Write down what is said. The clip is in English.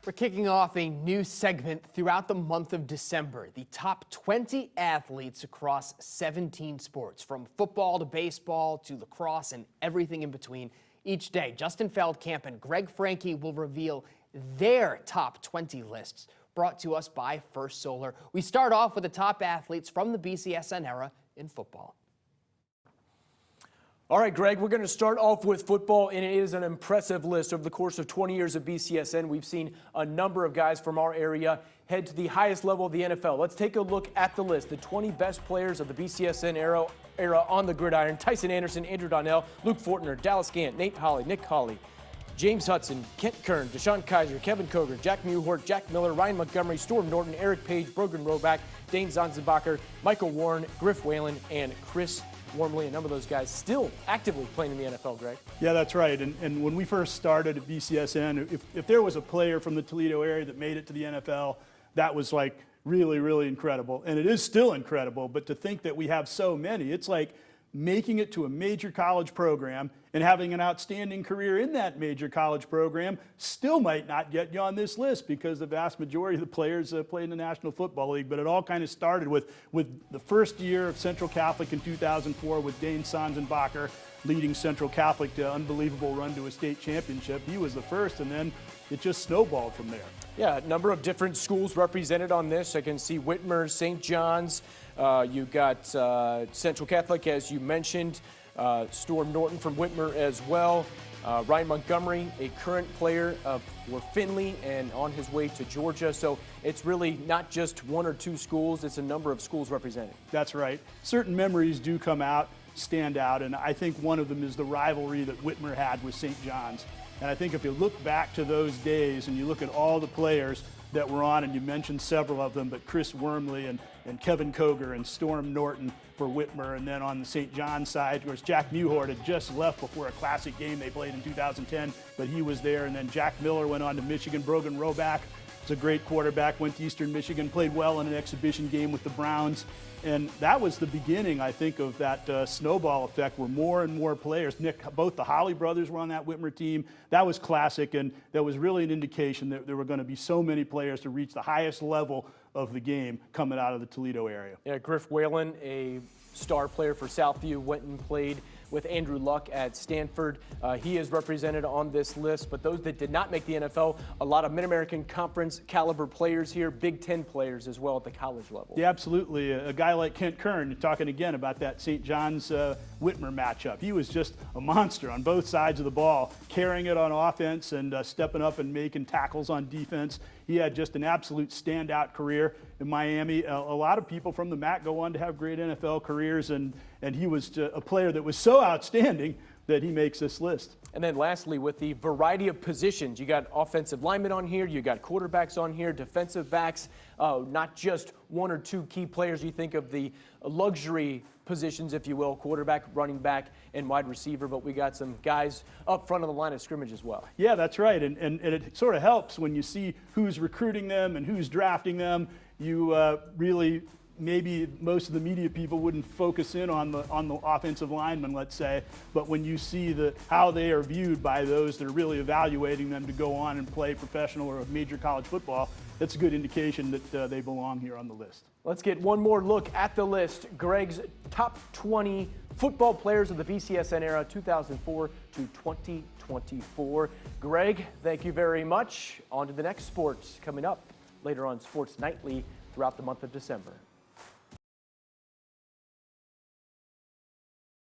We're kicking off a new segment throughout the month of December. The top 20 athletes across 17 sports, from football to baseball to lacrosse and everything in between. Each day, Justin Feldkamp and Greg Franke will reveal their top 20 lists, brought to us by First Solar. We start off with the top athletes from the BCSN era in football. All right, Greg, we're going to start off with football, and it is an impressive list. Over the course of 20 years of BCSN, we've seen a number of guys from our area head to the highest level of the NFL. Let's take a look at the list. The 20 best players of the BCSN era on the gridiron: Tyson Anderson, Andrew Donnell, Luke Fortner, Dallas Gant, Nate Holley, Nick Hawley, James Hudson, Kent Kern, Deshaun Kaiser, Kevin Koger, Jack Mewhort, Jack Miller, Ryan Montgomery, Storm Norton, Eric Page, Brogan Roback, Dane Zanzibacher, Michael Warren, Griff Whalen, and Chris Wormley. A number of those guys still actively playing in the NFL, Greg. Yeah, that's right. And when we first started at BCSN, if there was a player from the Toledo area that made it to the NFL, that was like really, really incredible. And it is still incredible. But to think that we have so many, it's like making it to a major college program and having an outstanding career in that major college program still might not get you on this list, because the vast majority of the players play in the National Football League. But it all kind of started with the first year of Central Catholic in 2004 with Dane Zanzibacher leading Central Catholic to an unbelievable run to a state championship. He was the first, and then it just snowballed from there. Yeah, a number of different schools represented on this. I can see Whitmer, St. John's. You got Central Catholic, as you mentioned. Storm Norton from Whitmer as well. Ryan Montgomery, a current player for Findlay and on his way to Georgia. So it's really not just one or two schools, it's a number of schools represented. That's right. Certain memories do stand out, and I think one of them is the rivalry that Whitmer had with St. John's. And I think if you look back to those days and you look at all the players that were on, and you mentioned several of them, but Chris Wormley and Kevin Koger and Storm Norton for Whitmer, and then on the St. John's side, of course, Jack Mewhort had just left before a classic game they played in 2010, but he was there. And then Jack Miller went on to Michigan. Brogan Roback was a great quarterback, went to Eastern Michigan, played well in an exhibition game with the Browns. And that was the beginning, I think, of that snowball effect where more and more players, both the Holley brothers were on that Whitmer team. That was classic, and that was really an indication that there were going to be so many players to reach the highest level of the game coming out of the Toledo area. Yeah, Griff Whalen, a star player for Southview, went and played with Andrew Luck at Stanford. He is represented on this list, but those that did not make the NFL, a lot of Mid-American Conference caliber players here, Big Ten players as well at the college level. Yeah, absolutely. A guy like Kent Kern, talking again about that St. John's Whitmer matchup. He was just a monster on both sides of the ball, carrying it on offense and stepping up and making tackles on defense. He had just an absolute standout career in Miami. A lot of people from the MAC go on to have great NFL careers, and he was a player that was so outstanding that he makes this list. And then lastly, with the variety of positions, you got offensive linemen on here, you got quarterbacks on here, defensive backs, not just one or two key players. You think of the luxury positions, if you will, quarterback, running back, and wide receiver, but we got some guys up front of the line of scrimmage as well. Yeah, that's right, and it sort of helps when you see who's recruiting them and who's drafting them. You really, maybe most of the media people wouldn't focus in on the offensive linemen, let's say, but when you see how they are viewed by those that are really evaluating them to go on and play professional or major college football, that's a good indication that they belong here on the list. Let's get one more look at the list. Greg's top 20 football players of the BCSN era, 2004 to 2024. Greg, thank you very much. On to the next sports coming up later on Sports Nightly throughout the month of December.